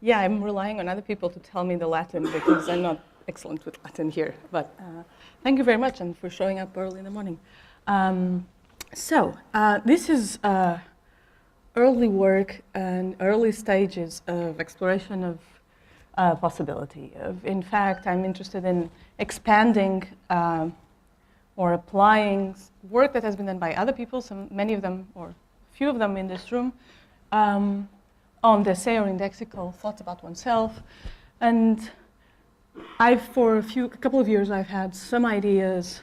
Yeah, I'm relying on other people to tell me the Latin because I'm not excellent with Latin here. But thank you very much and for showing up early in the morning. This is early work and early stages of exploration of possibility. In fact, I'm interested in expanding or applying work that has been done by other people, many of them, or a few of them in this room, on the essay or indexical thoughts about oneself. And for a couple of years, I've had some ideas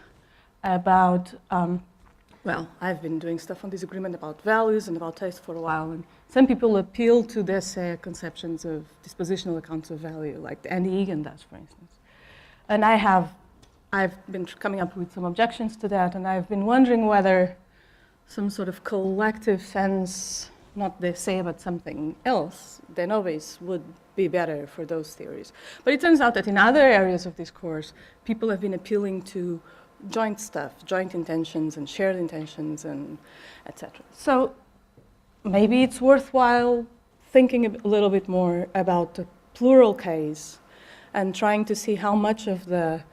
about, I've been doing stuff on disagreement about values and about taste for a while, and some people appeal to the essay conceptions of dispositional accounts of value, like Andy Egan does, for instance. And I've been coming up with some objections to that, and I've been wondering whether some sort of collective sense, not the essay, but something else, de novis, would be better for those theories. But it turns out that in other areas of discourse, people have been appealing to joint stuff, joint intentions and shared intentions and etc. So maybe it's worthwhile thinking a little bit more about the plural case and trying to see how much of the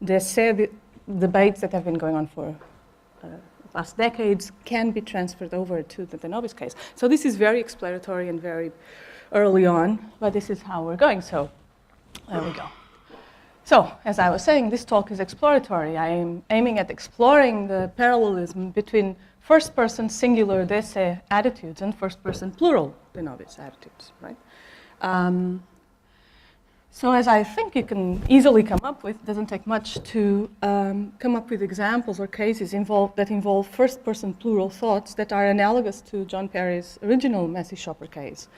essay debates that have been going on for last decades can be transferred over to the de novis case. So this is very exploratory and very early on, but this is how we're going. So there we go. So as I was saying, this talk is exploratory. I am aiming at exploring the parallelism between first-person singular de se attitudes and first-person plural de novis attitudes, right? So as I think you can easily come up with, it doesn't take much to come up with examples or cases that involve first-person plural thoughts that are analogous to John Perry's original Messy Shopper case.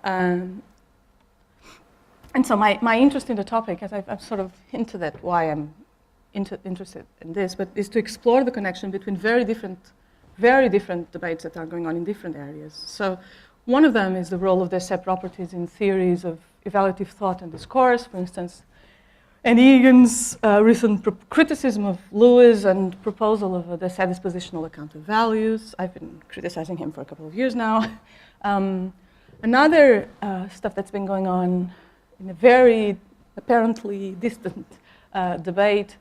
And so my interest in the topic, as I've sort of hinted at why I'm interested in this, but is to explore the connection between very different debates that are going on in different areas. So one of them is the role of de se properties in theories of evaluative thought and discourse. For instance, Andy Egan's recent criticism of Lewis and proposal of a de se dispositional account of values. I've been criticizing him for a couple of years now. Another stuff that's been going on in a very apparently distant debate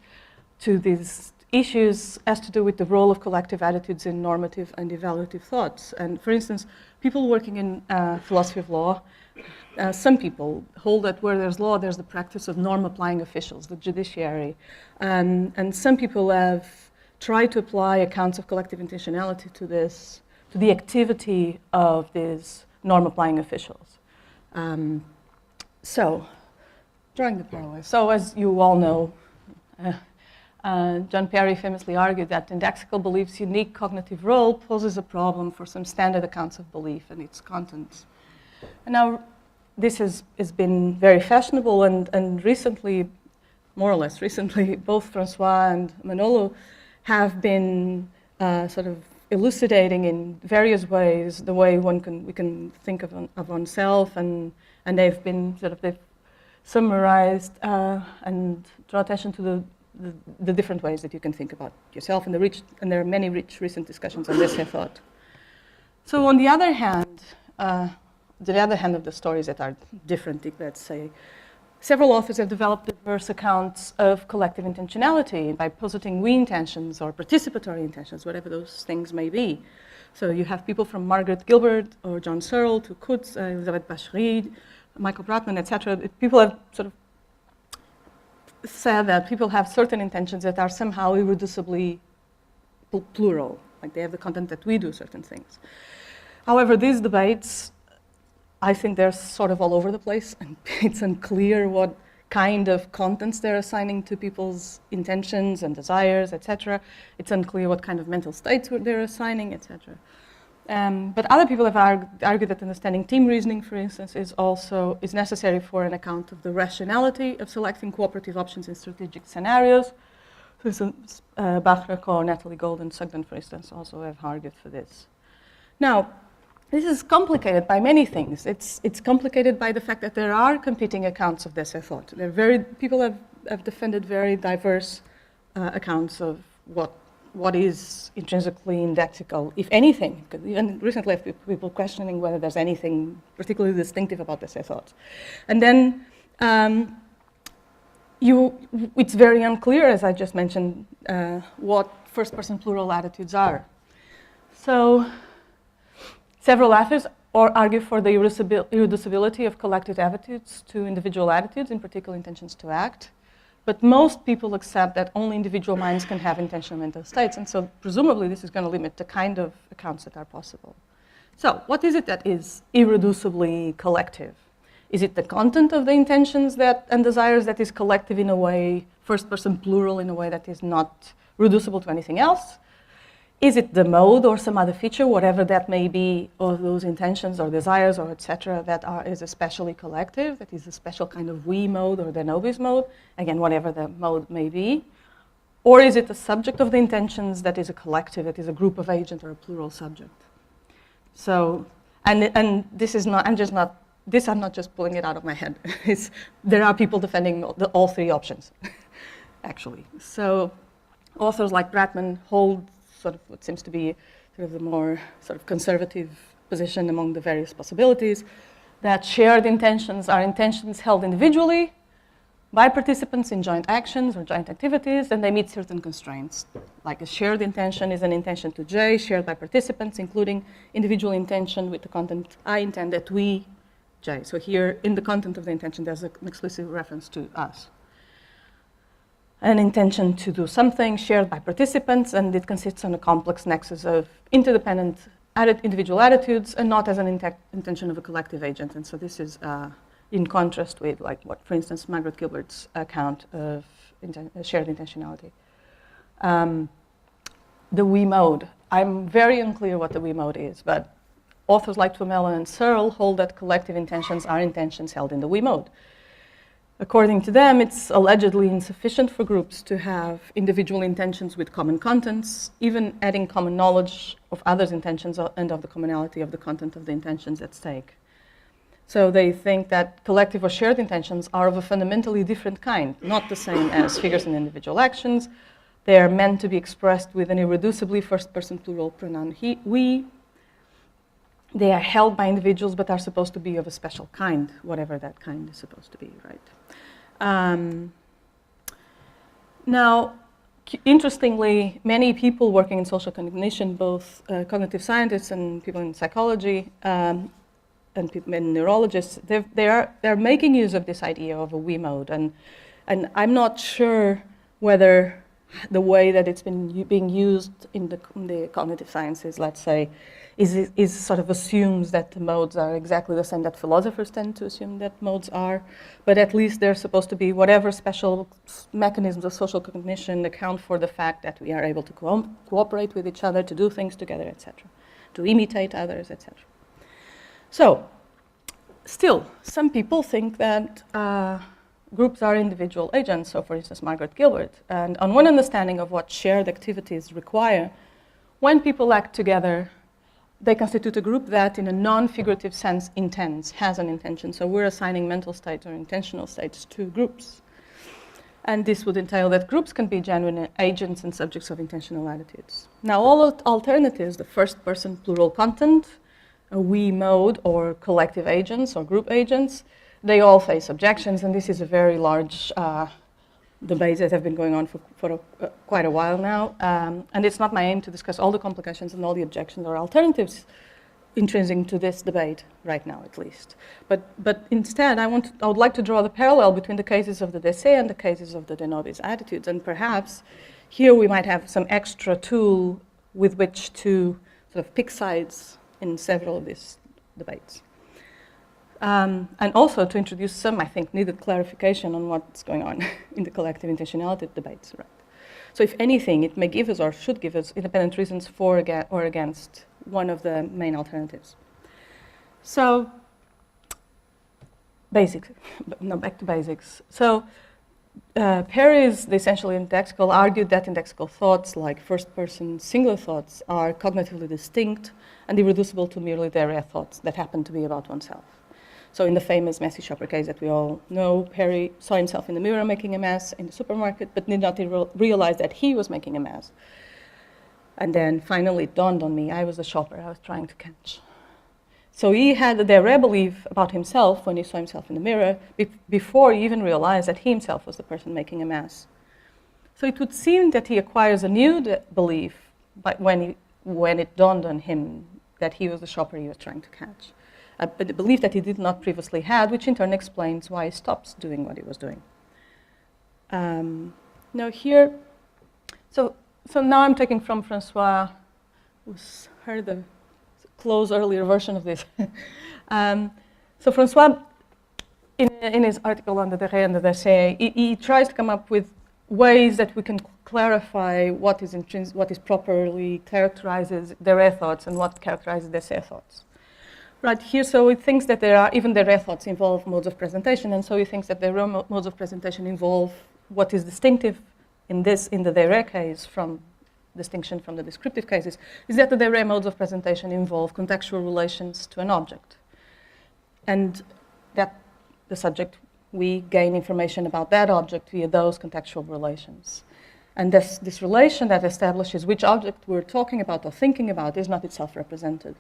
to these issues has to do with the role of collective attitudes in normative and evaluative thoughts. And for instance, people working in philosophy of law, some people hold that where there's law, there's the practice of norm-applying officials, the judiciary. And some people have tried to apply accounts of collective intentionality to the activity of these norm-applying officials. So, drawing the parallel. So as you all know, John Perry famously argued that indexical belief's unique cognitive role poses a problem for some standard accounts of belief and its contents. And now, this has been very fashionable, and recently, more or less recently, both Francois and Manolo have been sort of elucidating in various ways the way we can think of oneself, and they've summarized and draw attention to the different ways that you can think about yourself, and there are many rich recent discussions on this, I thought. So on the other hand of the stories that are different, let's say, several authors have developed diverse accounts of collective intentionality by positing we intentions or participatory intentions, whatever those things may be. So you have people from Margaret Gilbert or John Searle to Kutz, Elisabeth Bacherid, Michael Bratman, etc. People have sort of said that people have certain intentions that are somehow irreducibly plural, like they have the content that we do certain things. However, these debates, I think they're sort of all over the place, and it's unclear what kind of contents they're assigning to people's intentions and desires, etc. It's unclear what kind of mental states they're assigning, etc. But other people have argued that understanding team reasoning, for instance, is necessary for an account of the rationality of selecting cooperative options in strategic scenarios. For instance, Bachner, Natalie Gold, and Sugden, for instance, also have argued for this. Now, this is complicated by many things. It's complicated by the fact that there are competing accounts of de se thought. People have defended very diverse accounts of what what is intrinsically indexical, if anything. Because even recently, I have people questioning whether there's anything particularly distinctive about the essay thoughts. And then it's very unclear, as I just mentioned, what first-person plural attitudes are. So several authors argue for the irreducibility of collective attitudes to individual attitudes, in particular intentions to act. But most people accept that only individual minds can have intentional mental states, and so presumably this is going to limit the kind of accounts that are possible. So what is it that is irreducibly collective? Is it the content of the intentions and desires that is collective in a way, first-person plural in a way that is not reducible to anything else? Is it the mode or some other feature, whatever that may be, of those intentions or desires or etc. that is especially collective, that is a special kind of we mode or the nobis mode, again, whatever the mode may be? Or is it the subject of the intentions that is a collective, that is a group of agent or a plural subject? So, and this is not, I'm not just pulling it out of my head. There are people defending all three options, actually. So authors like Bratman hold sort of what seems to be sort of the more sort of conservative position among the various possibilities, that shared intentions are intentions held individually by participants in joint actions or joint activities, and they meet certain constraints. Like a shared intention is an intention to J, shared by participants, including individual intention with the content, I intend that we, J. So here, in the content of the intention, there's an explicit reference to us. An intention to do something shared by participants, and it consists on a complex nexus of interdependent individual attitudes and not as an intention of a collective agent. And so this is in contrast with, like, what, for instance, Margaret Gilbert's account of shared intentionality. The we mode. I'm very unclear what the we mode is, but authors like Tuamela and Searle hold that collective intentions are intentions held in the we mode. According to them, it's allegedly insufficient for groups to have individual intentions with common contents, even adding common knowledge of others' intentions and of the commonality of the content of the intentions at stake. So they think that collective or shared intentions are of a fundamentally different kind, not the same as figures in individual actions. They are meant to be expressed with an irreducibly first-person plural pronoun he, we. They are held by individuals but are supposed to be of a special kind, whatever that kind is supposed to be, right? Now, interestingly, many people working in social cognition, both cognitive scientists and people in psychology and people and neurologists, they're making use of this idea of a we mode, and I'm not sure whether the way that it's been being used in the cognitive sciences, let's say, is sort of assumes that the modes are exactly the same that philosophers tend to assume that modes are, but at least they're supposed to be whatever special mechanisms of social cognition account for the fact that we are able to cooperate with each other, to do things together, etc., to imitate others, etc. So, still, some people think that groups are individual agents, so for instance, Margaret Gilbert, and on one understanding of what shared activities require, when people act together, they constitute a group that, in a non-figurative sense, intends, has an intention. So we're assigning mental states or intentional states to groups. And this would entail that groups can be genuine agents and subjects of intentional attitudes. Now, all alternatives, the first-person plural content, a we mode, or collective agents or group agents, they all face objections, and this is a very large debates that have been going on for quite a while now. And it's not my aim to discuss all the complications and all the objections or alternatives intrinsic to this debate right now, at least. But instead, I would like to draw the parallel between the cases of the Dessay and the cases of the de nobis attitudes. And perhaps here we might have some extra tool with which to sort of pick sides in several of these debates. And also to introduce some, I think, needed clarification on what's going on in the collective intentionality debates, right? So if anything, it may give us or should give us independent reasons for or against one of the main alternatives. So, basics, no, back to basics. So Perry's, the essentially indexical, argued that indexical thoughts, like first-person singular thoughts, are cognitively distinct and irreducible to merely their thoughts that happen to be about oneself. So in the famous messy shopper case that we all know, Perry saw himself in the mirror making a mess in the supermarket, but did not realize that he was making a mess. And then finally it dawned on me, I was the shopper I was trying to catch. So he had a deré belief about himself when he saw himself in the mirror, before he even realized that he himself was the person making a mess. So it would seem that he acquires a new belief when it dawned on him that he was the shopper he was trying to catch. A belief that he did not previously had, which in turn explains why he stops doing what he was doing. Now here, so now I'm taking from Francois, who's heard the close earlier version of this. So Francois, in his article on the Deré and the Dessay, he tries to come up with ways that we can clarify what is properly characterizes Deré thoughts and what characterizes Dessay thoughts. Right here, so he thinks that there are, even Deré thoughts involve modes of presentation, and so he thinks that Deré modes of presentation involve what is distinctive in the Deré case from distinction from the descriptive cases, is that the Deré modes of presentation involve contextual relations to an object. And that the subject, we gain information about that object via those contextual relations. And this relation that establishes which object we're talking about or thinking about is not itself represented.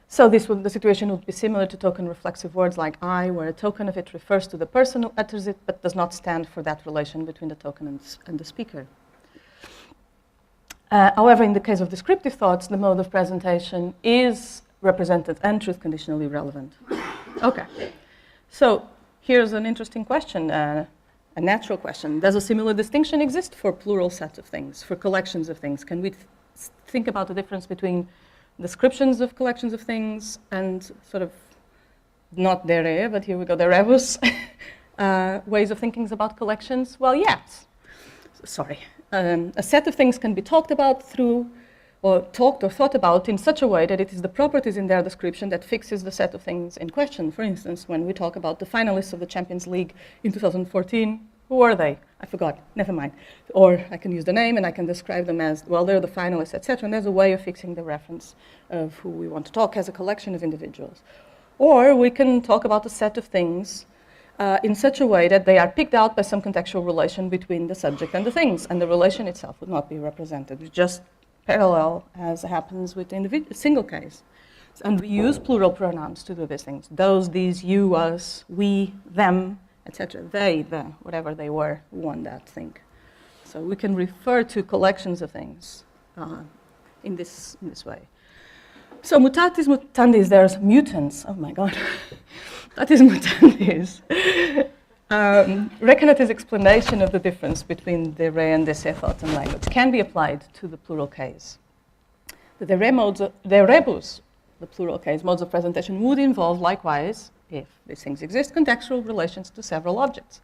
So the situation would be similar to token reflexive words like I, where a token of it refers to the person who utters it, but does not stand for that relation between the token and the speaker. However, in the case of descriptive thoughts, the mode of presentation is represented and truth conditionally relevant. Okay, so here's an interesting question, a natural question. Does a similar distinction exist for plural sets of things, for collections of things? Can we think about the difference between descriptions of collections of things and sort of not Deré, but here we go, the rebus ways of thinking about collections? Well, yes. Sorry. A set of things can be talked about through, or talked or thought about in such a way that it is the properties in their description that fixes the set of things in question. For instance, when we talk about the finalists of the Champions League in 2014, who are they? I forgot, never mind. Or I can use the name and I can describe them as, well, they're the finalists, etc. And there's a way of fixing the reference of who we want to talk as a collection of individuals. Or we can talk about a set of things in such a way that they are picked out by some contextual relation between the subject and the things, and the relation itself would not be represented. It's just parallel as happens with a single case. And we use plural pronouns to do these things. Those, these, you, us, we, them, etc. They, the, whatever they were, won that thing. So we can refer to collections of things in this way. So mutatis mutandis, there's mutants. Oh my God. Mutatis mutandis. Reconnate's explanation of the difference between Deré and Dessay thought and language can be applied to the plural case. The Deré modes, the rebus, the plural case, modes of presentation would involve likewise, if these things exist, contextual relations to several objects.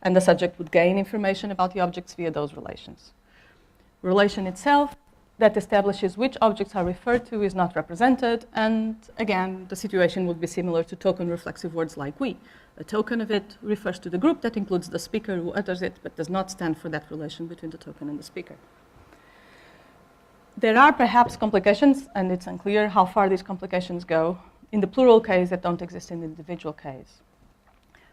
And the subject would gain information about the objects via those relations. Relation itself that establishes which objects are referred to is not represented, and again, the situation would be similar to token reflexive words like we. A token of it refers to the group that includes the speaker who utters it, but does not stand for that relation between the token and the speaker. There are perhaps complications, and it's unclear how far these complications go, in the plural case that don't exist in the individual case.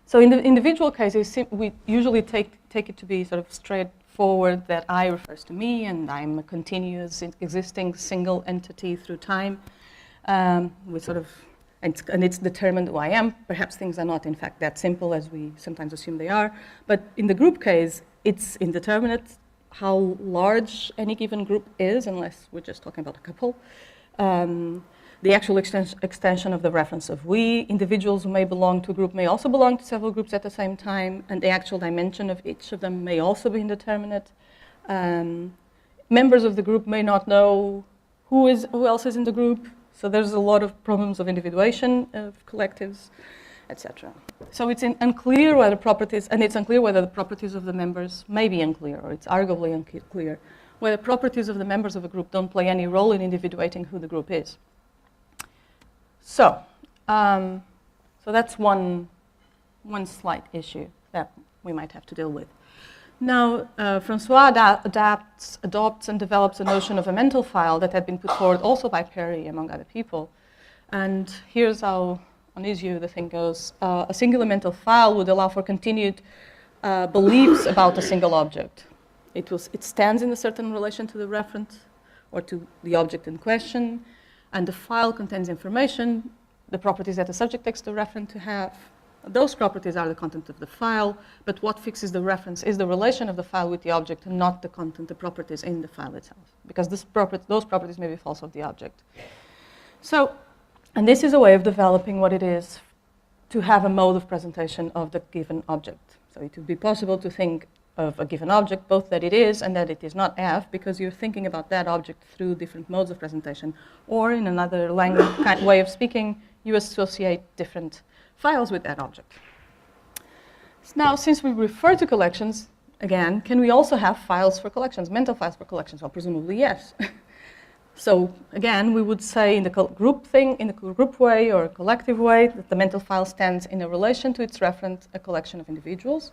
So in the individual cases, we usually take it to be sort of straightforward that I refers to me, and I'm a continuous existing single entity through time, with sort of, and it's determined who I am. Perhaps things are not, in fact, that simple as we sometimes assume they are. But in the group case, it's indeterminate how large any given group is, unless we're just talking about a couple. The actual extension of the reference of we, individuals who may belong to a group may also belong to several groups at the same time, and the actual dimension of each of them may also be indeterminate. Members of the group may not know who else is in the group, so there's a lot of problems of individuation of collectives, etc. So it's unclear whether properties, and it's unclear whether the properties of the members may be unclear, or it's arguably unclear, whether properties of the members of a group don't play any role in individuating who the group is. So that's one slight issue that we might have to deal with. Now, Francois adopts and develops a notion of a mental file that had been put forward also by Perry, among other people. And here's how, on his view, the thing goes. A singular mental file would allow for continued beliefs about a single object. It stands in a certain relation to the referent or to the object in question, and the file contains information, the properties that the subject takes the referent to have. Those properties are the content of the file, but what fixes the reference is the relation of the file with the object and not the content, the properties in the file itself, because those properties may be false of the object. So, and this is a way of developing what it is to have a mode of presentation of the given object. So it would be possible to think of a given object, both that it is and that it is not F, because you're thinking about that object through different modes of presentation, or in another language way of speaking, you associate different files with that object. Now, since we refer to collections, again, can we also have files for collections, mental files for collections? Well, presumably yes. So again, we would say in the group way or collective way, that the mental file stands in a relation to its referent, a collection of individuals.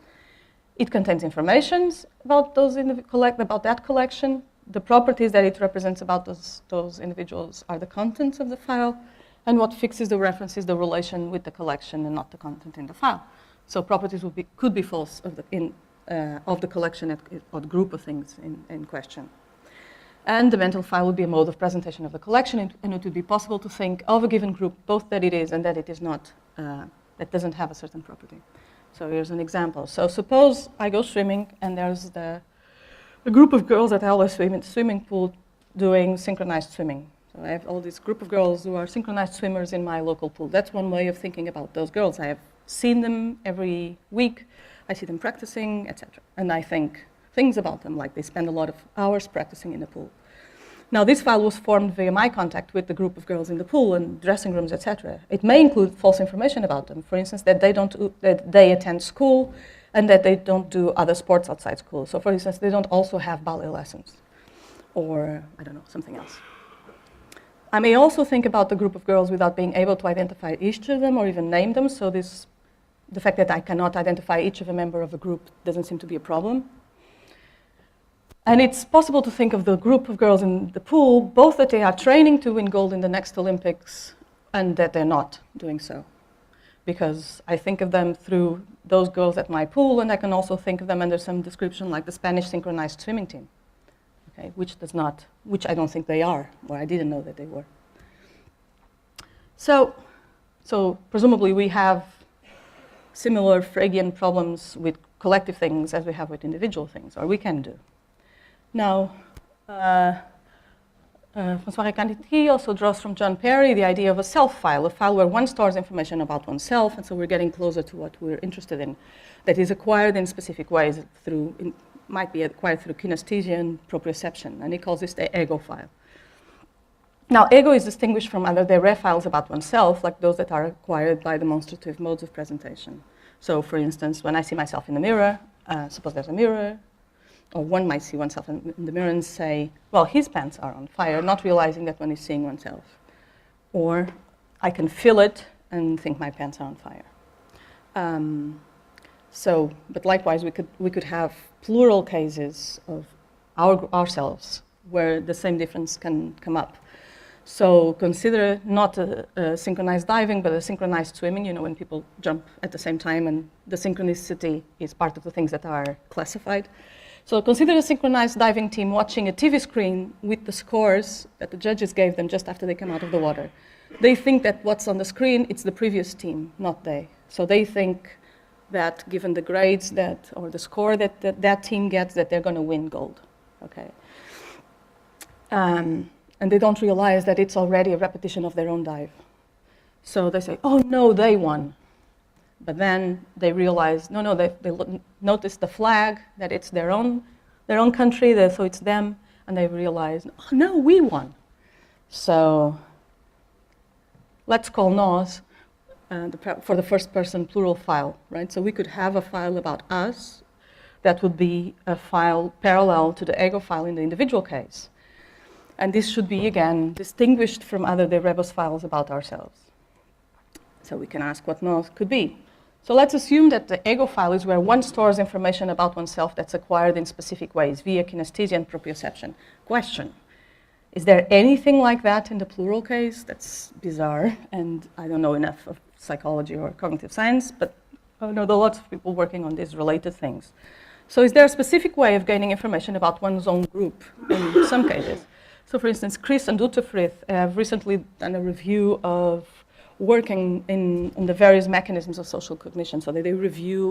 It contains information about about that collection. The properties that it represents about those individuals are the contents of the file, and what fixes the reference is the relation with the collection and not the content in the file. So properties could be false of the collection or the group of things in question. And the mental file would be a mode of presentation of the collection, and it would be possible to think of a given group, both that it is and that it is not, that doesn't have a certain property. So here's an example. So suppose I go swimming, and there's a group of girls that always swim in the swimming pool doing synchronized swimming. So I have all this group of girls who are synchronized swimmers in my local pool. That's one way of thinking about those girls. I have seen them every week. I see them practicing, etc. And I think things about them, like they spend a lot of hours practicing in the pool. Now, this file was formed via my contact with the group of girls in the pool and dressing rooms, etc. It may include false information about them. For instance, that they attend school and that they don't do other sports outside school. So, for instance, they don't also have ballet lessons, or I don't know, something else. I may also think about the group of girls without being able to identify each of them or even name them. So the fact that I cannot identify each of a member of a group doesn't seem to be a problem. And it's possible to think of the group of girls in the pool, both that they are training to win gold in the next Olympics and that they're not doing so. Because I think of them through those girls at my pool, and I can also think of them under some description like the Spanish synchronized swimming team, okay, which I don't think they are, or I didn't know that they were. So presumably we have similar Fregean problems with collective things as we have with individual things, or we can do. Now, François Recanditi also draws from John Perry the idea of a self file, a file where one stores information about oneself, and so we're getting closer to what we're interested in, that is acquired in specific ways might be acquired through kinesthesia and proprioception, and he calls this the ego file. Now, ego is distinguished from other de-re files about oneself, like those that are acquired by demonstrative modes of presentation. So, for instance, when I see myself in the mirror, suppose there's a mirror, or one might see oneself in the mirror and say, well, his pants are on fire, not realizing that one is seeing oneself. Or I can feel it and think my pants are on fire. But likewise, we could have plural cases of ourselves where the same difference can come up. So consider not a synchronized diving, but a synchronized swimming, when people jump at the same time, and the synchronicity is part of the things that are classified. So consider a synchronized diving team watching a TV screen with the scores that the judges gave them just after they come out of the water. They think that what's on the screen, it's the previous team, not they. So they think that given the grades or the score that team gets, that they're going to win gold. Okay. And they don't realize that it's already a repetition of their own dive. So they say, oh no, they won. But then they realize, they notice the flag, that it's their own country, so it's them, and they realize, oh no, we won. So let's call nós for the first person plural file, right? So we could have a file about us that would be a file parallel to the ego file in the individual case. And this should be, again, distinguished from other de rebus files about ourselves. So we can ask what nós could be. So let's assume that the ego file is where one stores information about oneself that's acquired in specific ways, via kinesthesia and proprioception. Question, is there anything like that in the plural case? That's bizarre, and I don't know enough of psychology or cognitive science, but I know there are lots of people working on these related things. So is there a specific way of gaining information about one's own group in some cases? So for instance, Chris and Ute Frith have recently done a review of working on the various mechanisms of social cognition. So they review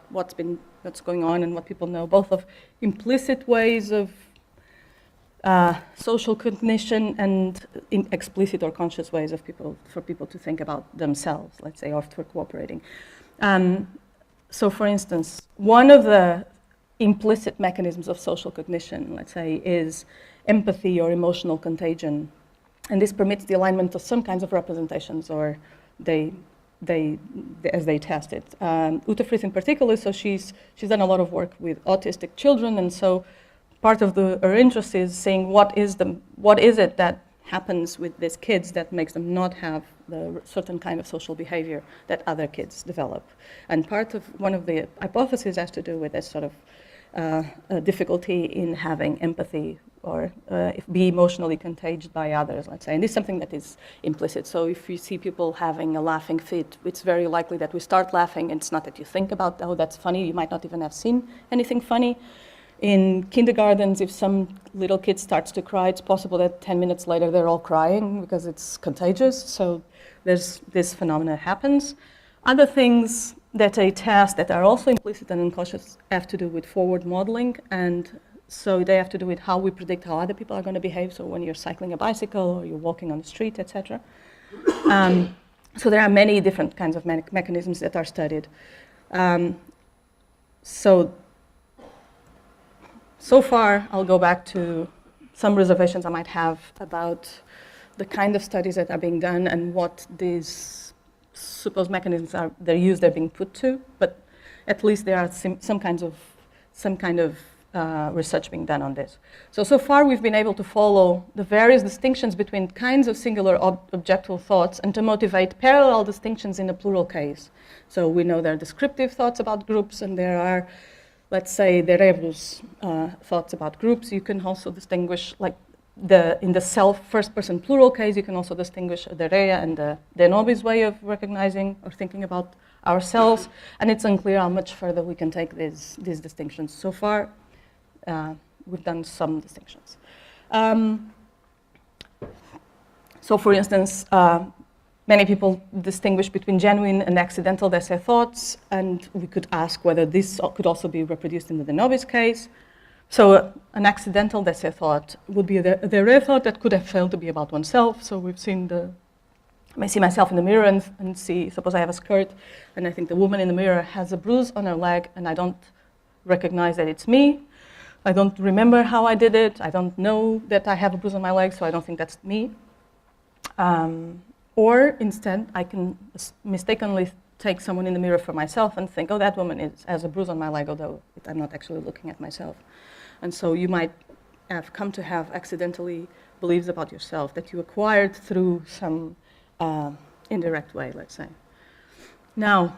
what's going on and what people know, both of implicit ways of social cognition and in explicit or conscious ways for people to think about themselves, let's say, after cooperating. So for instance, one of the implicit mechanisms of social cognition, let's say, is empathy or emotional contagion. And this permits the alignment of some kinds of representations, or as they test it. Ute Frith in particular, so she's done a lot of work with autistic children, and so part of her interest is saying what is it that happens with these kids that makes them not have the certain kind of social behavior that other kids develop. And one of the hypotheses has to do with this sort of difficulty in having empathy or be emotionally contagious by others, let's say. And this is something that is implicit. So if you see people having a laughing fit, it's very likely that we start laughing, and it's not that you think about, oh, that's funny. You might not even have seen anything funny. In kindergartens, if some little kid starts to cry, it's possible that 10 minutes later they're all crying because it's contagious. So this phenomena happens. Other things that I test that are also implicit and unconscious have to do with forward modeling, and so they have to do with how we predict how other people are going to behave. So when you're cycling a bicycle or you're walking on the street, etc. So there are many different kinds of mechanisms that are studied. So far, I'll go back to some reservations I might have about the kind of studies that are being done and what these supposed mechanisms they're being put to. But at least there are some kind of research being done on this. So far we've been able to follow the various distinctions between kinds of singular objectual thoughts and to motivate parallel distinctions in a plural case. So we know there are descriptive thoughts about groups, and there are, let's say, the rebus thoughts about groups. You can also distinguish, like in the first-person plural case, you can also distinguish the rea and the de nobis way of recognizing or thinking about ourselves, and it's unclear how much further we can take these distinctions. So far, we've done some distinctions. So for instance, many people distinguish between genuine and accidental d'essai thoughts, and we could ask whether this could also be reproduced in the de nobis case. So an accidental d'essai thought would be the rare thought that could have failed to be about oneself. So we've seen I may see myself in the mirror and see, suppose I have a skirt, and I think the woman in the mirror has a bruise on her leg, and I don't recognize that it's me. I don't remember how I did it. I don't know that I have a bruise on my leg, so I don't think that's me. Or instead, I can mistakenly take someone in the mirror for myself and think, oh, that woman has a bruise on my leg, although I'm not actually looking at myself. And so you might have come to have accidentally beliefs about yourself that you acquired through some indirect way, let's say. Now,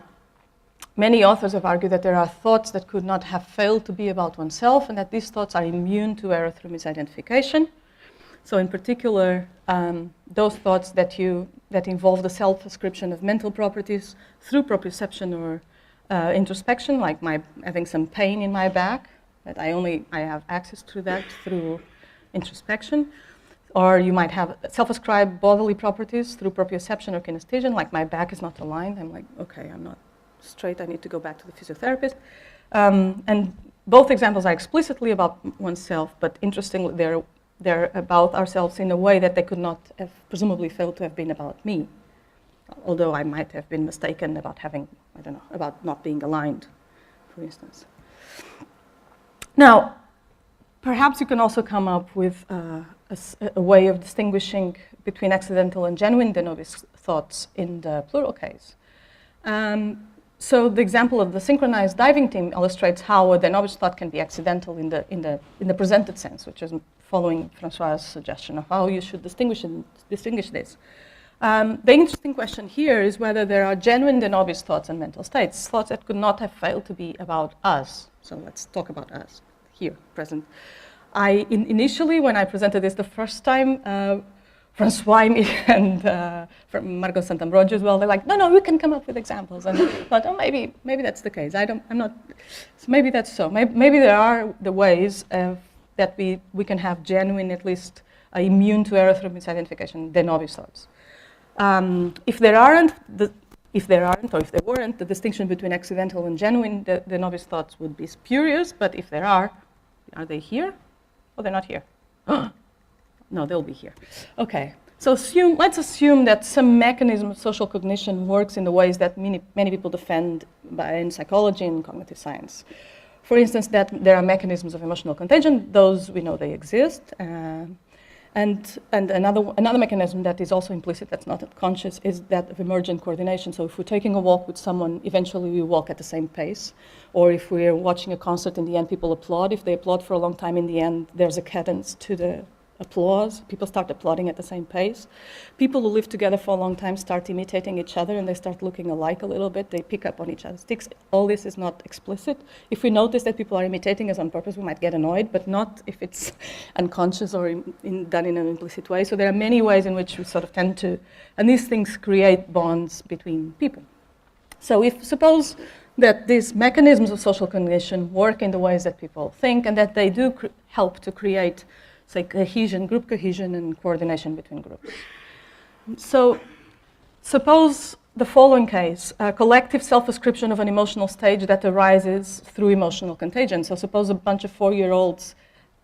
many authors have argued that there are thoughts that could not have failed to be about oneself, and that these thoughts are immune to error through misidentification. So in particular, those thoughts that involve the self-ascription of mental properties through proprioception or introspection, like having some pain in my back, that I have access to that through introspection. Or you might have self-ascribed bodily properties through proprioception or kinesthesia, like my back is not aligned. I'm like, okay, I'm not straight, I need to go back to the physiotherapist. And both examples are explicitly about oneself, but interestingly, they're about ourselves in a way that they could not have presumably failed to have been about me, although I might have been mistaken about about not being aligned, for instance. Now, perhaps you can also come up with a way of distinguishing between accidental and genuine de nobis thoughts in the plural case. So the example of the synchronized diving team illustrates how a de nobis thought can be accidental in the presented sense, which is following Francois' suggestion of how you should distinguish this. The interesting question here is whether there are genuine de nobis thoughts and mental states, thoughts that could not have failed to be about us. So let's talk about us here, present. Initially, when I presented this the first time, Francois and from Margot Santambrogio as well. They're like, no, we can come up with examples. And I thought, oh, maybe that's the case. I'm not. So maybe that's so. Maybe there are the ways that we can have genuine, at least immune to error through misidentification, de novis thoughts. If there aren't, or if there weren't, the distinction between accidental and genuine, the novice thoughts would be spurious. But if there are they here? Oh, they're not here. No, they'll be here. Okay, so let's assume that some mechanism of social cognition works in the ways that many people defend in psychology and cognitive science. For instance, that there are mechanisms of emotional contagion. Those we know they exist. And another mechanism that is also implicit, that's not conscious, is that of emergent coordination. So if we're taking a walk with someone, eventually we walk at the same pace. Or if we're watching a concert, in the end people applaud. If they applaud for a long time, in the end there's a cadence to the applause. People start applauding at the same pace. People who live together for a long time start imitating each other, and they start looking alike a little bit. They pick up on each other's tics. All this is not explicit. If we notice that people are imitating us on purpose, we might get annoyed, but not if it's unconscious or done in an implicit way. So there are many ways in which we sort of tend to, and these things create bonds between people. So suppose that these mechanisms of social cognition work in the ways that people think, and that they do help to create, say, cohesion, group cohesion and coordination between groups. So suppose the following case, a collective self-ascription of an emotional stage that arises through emotional contagion. So suppose a bunch of 4-year-olds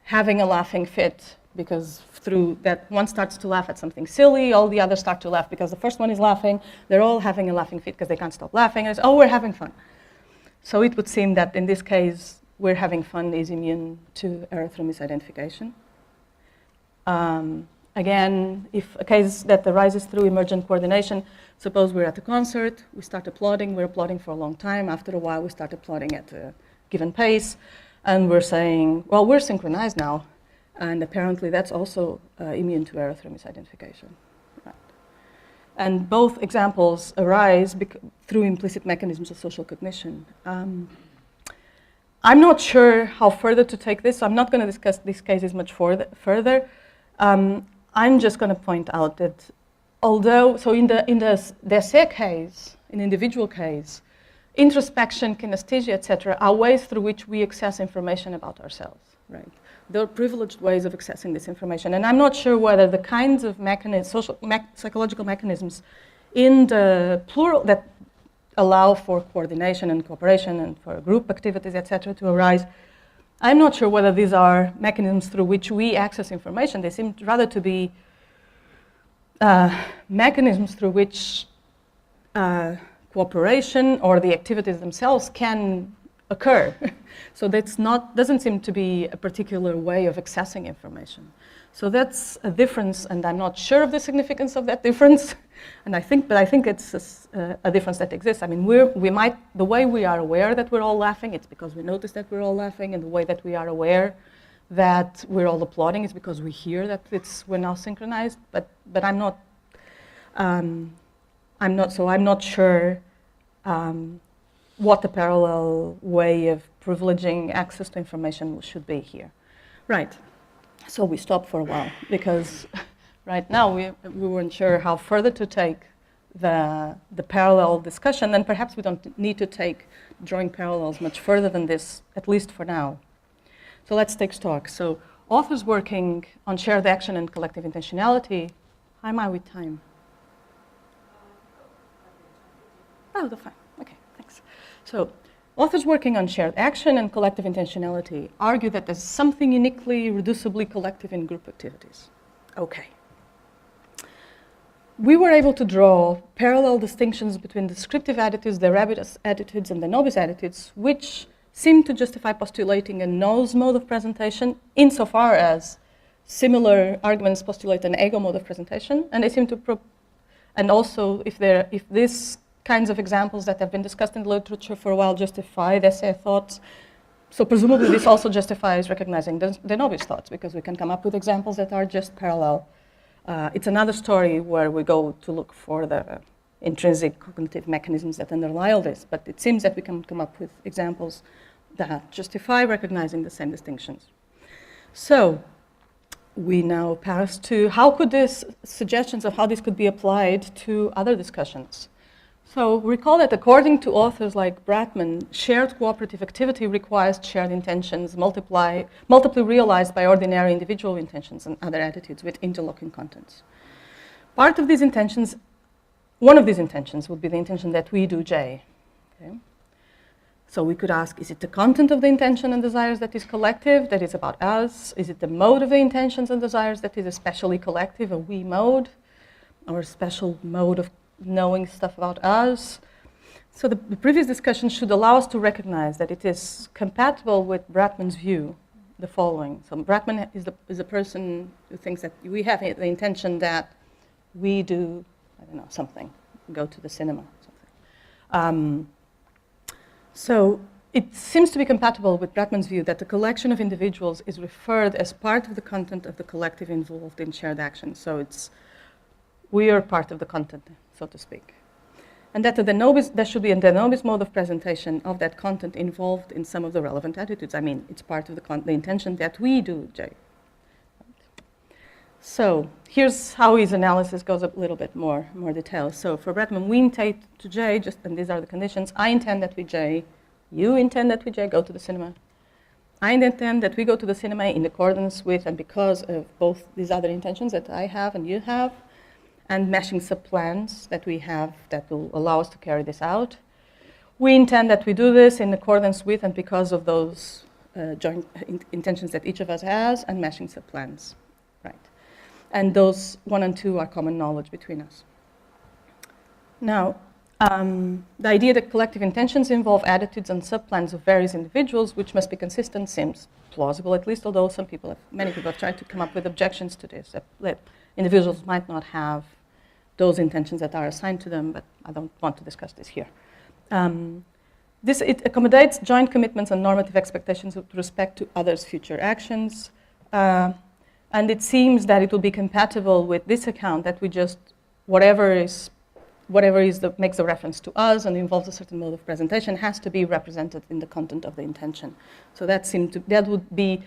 having a laughing fit, because through that one starts to laugh at something silly, all the others start to laugh because the first one is laughing, they're all having a laughing fit because they can't stop laughing, and it's, oh, we're having fun. So it would seem that in this case, we're having fun is immune to error through misidentification. Again, if a case that arises through emergent coordination, suppose we're at a concert, we start applauding, we're applauding for a long time, after a while we start applauding at a given pace, and we're saying, well, we're synchronized now, and apparently that's also immune to error through misidentification. Right. And both examples arise through implicit mechanisms of social cognition. I'm not sure how further to take this, so I'm not going to discuss these cases much further. I'm just going to point out that although, so in the Dessay case, in individual case, introspection, kinesthesia, etc., are ways through which we access information about ourselves, right? There are privileged ways of accessing this information, and I'm not sure whether the kinds of psychological mechanisms in the plural that allow for coordination and cooperation and for group activities, etc., to arise. I'm not sure whether these are mechanisms through which we access information. They seem rather to be mechanisms through which cooperation or the activities themselves can occur. So doesn't seem to be a particular way of accessing information. So that's a difference, and I'm not sure of the significance of that difference. And I think it's a difference that exists. I mean, the way we are aware that we're all laughing, it's because we notice that we're all laughing, and the way that we are aware that we're all applauding is because we hear that we're now synchronized. But I'm not sure what the parallel way of privileging access to information should be here. Right. So we stopped for a while because right now we weren't sure how further to take the parallel discussion, and perhaps we don't need to take drawing parallels much further than this, at least for now. So let's take stock. So authors working on shared action and collective intentionality. How am I with time? Oh, the fine. Okay, thanks. So authors working on shared action and collective intentionality argue that there's something uniquely, reducibly collective in group activities. Okay. We were able to draw parallel distinctions between descriptive attitudes, the rabbit attitudes, and the novice attitudes, which seem to justify postulating a nose mode of presentation insofar as similar arguments postulate an ego mode of presentation, and they seem to and also if these kinds of examples that have been discussed in the literature for a while justify Dessay thoughts, so presumably this also justifies recognizing the novice thoughts, because we can come up with examples that are just parallel. It's another story where we go to look for the intrinsic cognitive mechanisms that underlie all this, but it seems that we can come up with examples that justify recognizing the same distinctions. So we now pass to how could this, suggestions of how this could be applied to other discussions. So recall that according to authors like Bratman, shared cooperative activity requires shared intentions multiply realized by ordinary individual intentions and other attitudes with interlocking contents. Part of these intentions, one of these intentions would be the intention that we do J. Okay? So we could ask, is it the content of the intention and desires that is collective, that is about us? Is it the mode of the intentions and desires that is especially collective, a we mode, or a special mode of knowing stuff about us? So the previous discussion should allow us to recognize that it is compatible with Bratman's view, the following. So Bratman is a person who thinks that we have the intention that we do, I don't know, something, go to the cinema, something. So it seems to be compatible with Bratman's view that the collection of individuals is referred as part of the content of the collective involved in shared action. So we are part of the content, so to speak. And that there should be a de nobis mode of presentation of that content involved in some of the relevant attitudes. I mean, it's part of the intention that we do, J. So here's how his analysis goes a little bit more detail. So for Bratman, we intend to J, and these are the conditions. I intend that we J, you intend that we J, go to the cinema. I intend that we go to the cinema in accordance with and because of both these other intentions that I have and you have, and matching sub-plans that we have that will allow us to carry this out. We intend that we do this in accordance with and because of those joint intentions that each of us has, and matching sub-plans, right? And those 1 and 2 are common knowledge between us. Now, the idea that collective intentions involve attitudes and subplans of various individuals, which must be consistent, seems plausible, at least, although many people have tried to come up with objections to this, that individuals might not have those intentions that are assigned to them, but I don't want to discuss this here. It accommodates joint commitments and normative expectations with respect to others' future actions. And it seems that it will be compatible with this account that we just, whatever makes a reference to us and involves a certain mode of presentation has to be represented in the content of the intention. So that would be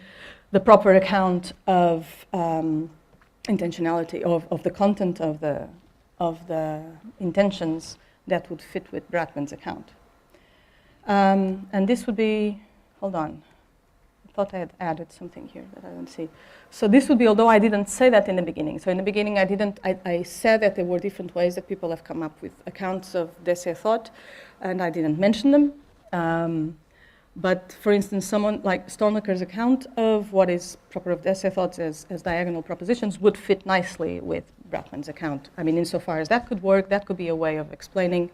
the proper account of intentionality, of the content of the intentions that would fit with Bratman's account. And this would be, hold on. I thought I had added something here that I don't see. So this would be, although I didn't say that in the beginning. So in the beginning, I said that there were different ways that people have come up with accounts of Dessay thought, and I didn't mention them. But for instance, someone like Stonecker's account of what is proper of Dessay thoughts as diagonal propositions would fit nicely with Bratman's account. I mean, insofar as that could work, that could be a way of explaining.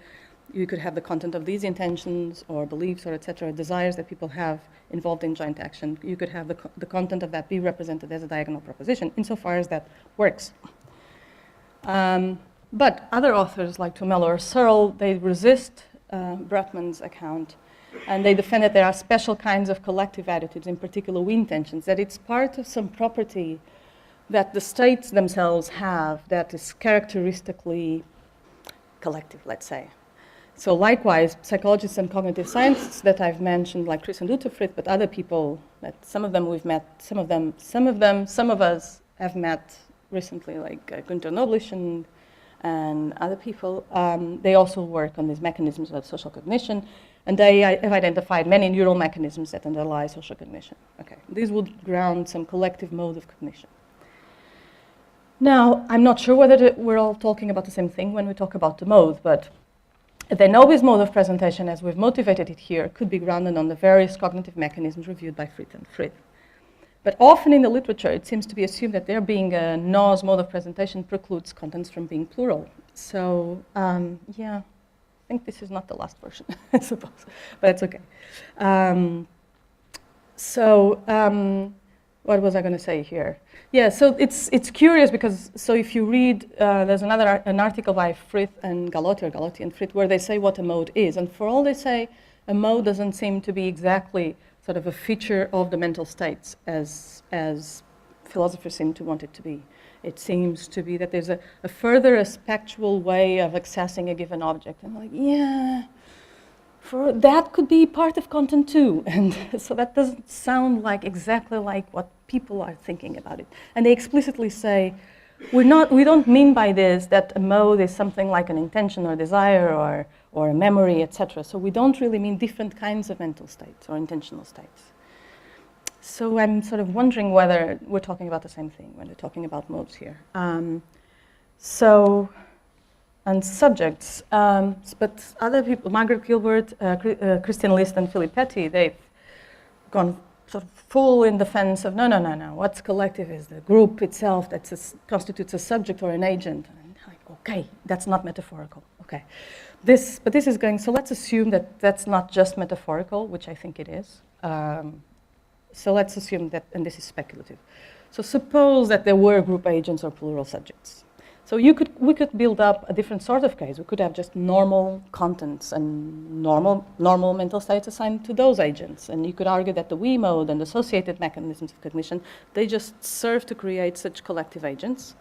You could have the content of these intentions or beliefs or etc., desires that people have involved in joint action. You could have the content of that be represented as a diagonal proposition, insofar as that works. But other authors like Tumelo or Searle, they resist Bratman's account, and they defend that there are special kinds of collective attitudes, in particular we intentions, that it's part of some property that the states themselves have that is characteristically collective, let's say. So likewise, psychologists and cognitive scientists that I've mentioned, like Chris and Utterfrith, but other people, that some of them we've met, some of us have met recently, like Günter Noblisch and other people. They also work on these mechanisms of social cognition, and they have identified many neural mechanisms that underlie social cognition. Okay, these would ground some collective mode of cognition. Now, I'm not sure whether we're all talking about the same thing when we talk about the mode, but the nobis mode of presentation, as we've motivated it here, could be grounded on the various cognitive mechanisms reviewed by Frith and Frith. But often in the literature, it seems to be assumed that there being a nos mode of presentation precludes contents from being plural. So, yeah, I think this is not the last version, I suppose, but it's okay. What was I going to say here? Yeah, so it's curious because, so if you read, there's an article by Frith and Galotti and Frith, where they say what a mode is. And for all they say, a mode doesn't seem to be exactly sort of a feature of the mental states as philosophers seem to want it to be. It seems to be that there's a further spectral way of accessing a given object. And like, yeah, for that could be part of content too. And so that doesn't sound like exactly like what people are thinking about it. And they explicitly say, we don't mean by this that a mode is something like an intention or desire or a memory, etc. So we don't really mean different kinds of mental states or intentional states. So I'm sort of wondering whether we're talking about the same thing when we're talking about modes here. And subjects, but other people, Margaret Gilbert, Christian List, and Philip Petty, they've gone sort of full in defense of no. What's collective is the group itself that constitutes a subject or an agent. And like, okay, that's not metaphorical. Okay, but this is going. So let's assume that that's not just metaphorical, which I think it is. So let's assume that, and this is speculative. So suppose that there were group agents or plural subjects. So we could build up a different sort of case. We could have just normal contents and normal mental states assigned to those agents. And you could argue that the we mode and associated mechanisms of cognition, they just serve to create such collective agents.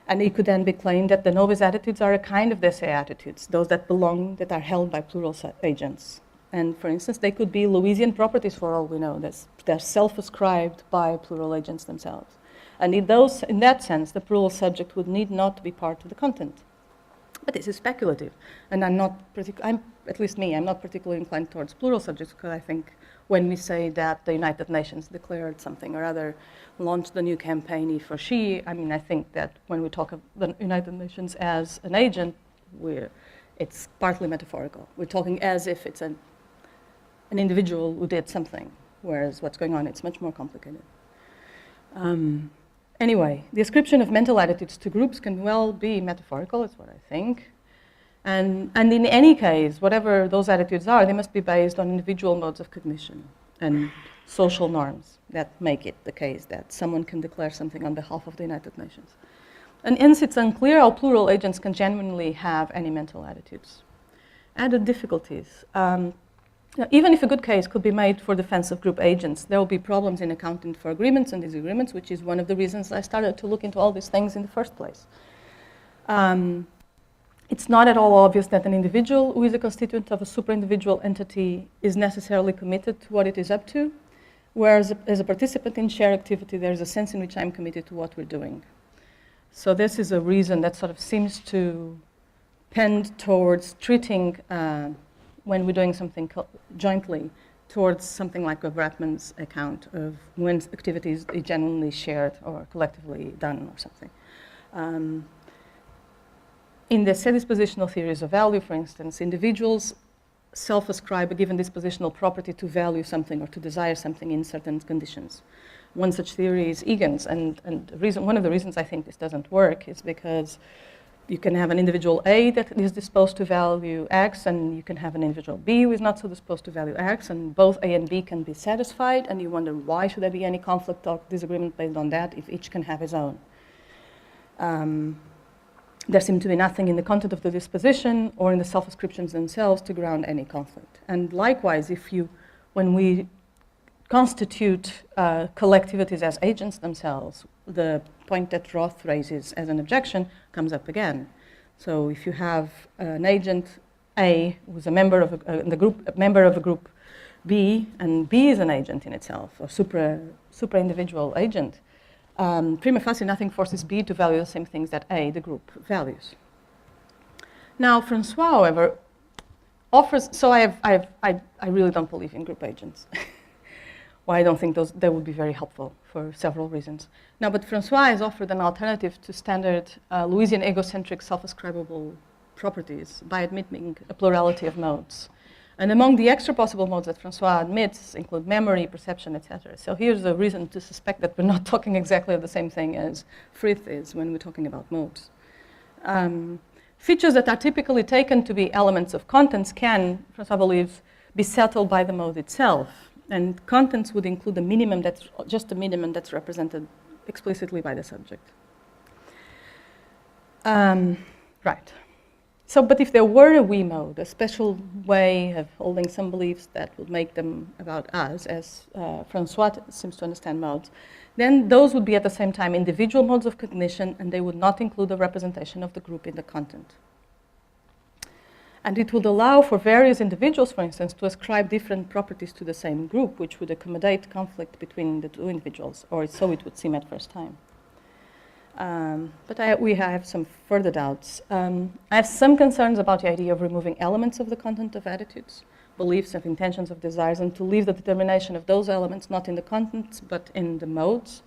And it could then be claimed that the novice attitudes are a kind of dese attitudes, those that that are held by plural agents. And for instance, they could be Lewisian properties for all we know. They're self-ascribed by plural agents themselves. And in that sense, the plural subject would need not be part of the content. But this is speculative. And I'm not particularly inclined towards plural subjects, because I think when we say that the United Nations declared something or other, launched a new campaign, he for she, I think that when we talk of the United Nations as an agent, it's partly metaphorical. We're talking as if it's an individual who did something, whereas what's going on, it's much more complicated. Anyway, the ascription of mental attitudes to groups can well be metaphorical, is what I think. And in any case, whatever those attitudes are, they must be based on individual modes of cognition and social norms that make it the case that someone can declare something on behalf of the United Nations. And hence, it's unclear how plural agents can genuinely have any mental attitudes. Added difficulties. Even if a good case could be made for defense of group agents, there will be problems in accounting for agreements and disagreements, which is one of the reasons I started to look into all these things in the first place. It's not at all obvious that an individual who is a constituent of a super-individual entity is necessarily committed to what it is up to, whereas as a participant in shared activity, there's a sense in which I'm committed to what we're doing. So this is a reason that sort of seems to tend towards treating when we're doing something jointly, towards something like a Bratman's account of when activities are genuinely shared or collectively done or something. In the set dispositional theories of value, for instance, individuals self-ascribe a given dispositional property to value something or to desire something in certain conditions. One such theory is Egan's, and one of the reasons I think this doesn't work is because you can have an individual A that is disposed to value X, and you can have an individual B who is not so disposed to value X, and both A and B can be satisfied, and you wonder why should there be any conflict or disagreement based on that if each can have his own. There seemed to be nothing in the content of the disposition or in the self-ascriptions themselves to ground any conflict. And likewise, when we constitute collectivities as agents themselves, the point that Roth raises as an objection comes up again. So if you have an agent A who's a member of a member of a group B, and B is an agent in itself, or supra-individual agent, prima facie nothing forces B to value the same things that A, the group, values. Now, Francois, however, offers. So I really don't believe in group agents. Well, I don't think they would be very helpful for several reasons. Now, but Francois has offered an alternative to standard Lewisian egocentric self-ascribable properties by admitting a plurality of modes. And among the extra possible modes that Francois admits include memory, perception, etc. So here's a reason to suspect that we're not talking exactly of the same thing as Frith is when we're talking about modes. Features that are typically taken to be elements of contents can, Francois believes, be settled by the mode itself. And contents would include a minimum that's just a minimum that's represented explicitly by the subject. Right. So, but if there were a we mode, a special way of holding some beliefs that would make them about us, as Francois seems to understand modes, then those would be at the same time individual modes of cognition, and they would not include a representation of the group in the content. And it would allow for various individuals, for instance, to ascribe different properties to the same group, which would accommodate conflict between the two individuals, or so it would seem at first time. But we have some further doubts. I have some concerns about the idea of removing elements of the content of attitudes, beliefs, of intentions, of desires, and to leave the determination of those elements not in the contents, but in the modes.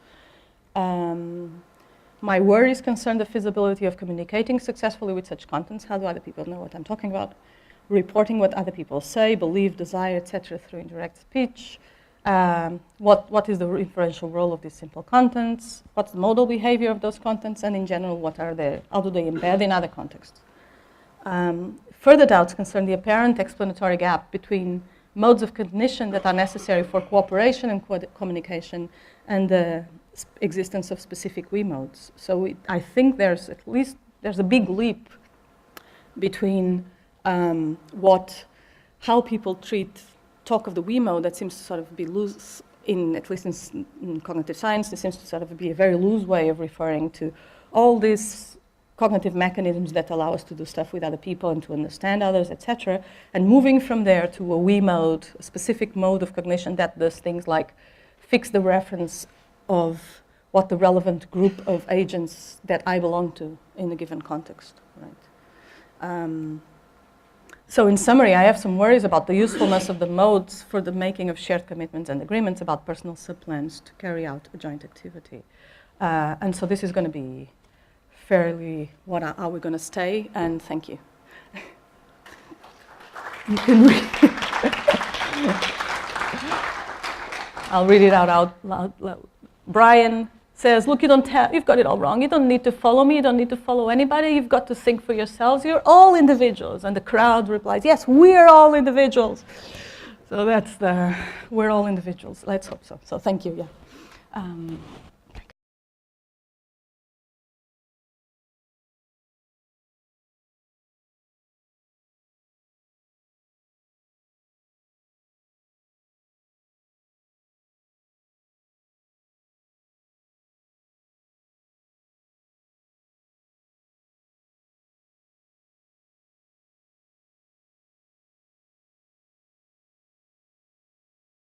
My worries concern the feasibility of communicating successfully with such contents. How do other people know what I'm talking about? Reporting what other people say, believe, desire, etc. through indirect speech. What is the inferential role of these simple contents? What's the modal behavior of those contents? And in general, how do they embed in other contexts? Further doubts concern the apparent explanatory gap between modes of cognition that are necessary for cooperation and communication and the existence of specific we modes. So I think there's a big leap between how people talk of the we mode that seems to sort of be loose, at least in cognitive science, there seems to sort of be a very loose way of referring to all these cognitive mechanisms that allow us to do stuff with other people and to understand others, etc. And moving from there to a we mode, a specific mode of cognition that does things like fix the reference of what the relevant group of agents that I belong to in a given context, right? So in summary, I have some worries about the usefulness of the modes for the making of shared commitments and agreements about personal subplans to carry out a joint activity. And so this is going to be fairly how we're going to stay, and thank you. You can read. I'll read it out loud. Brian says, look, you've got it all wrong. You don't need to follow me. You don't need to follow anybody. You've got to think for yourselves. You're all individuals. And the crowd replies, yes, we're all individuals. So we're all individuals. Let's hope so. So thank you, yeah.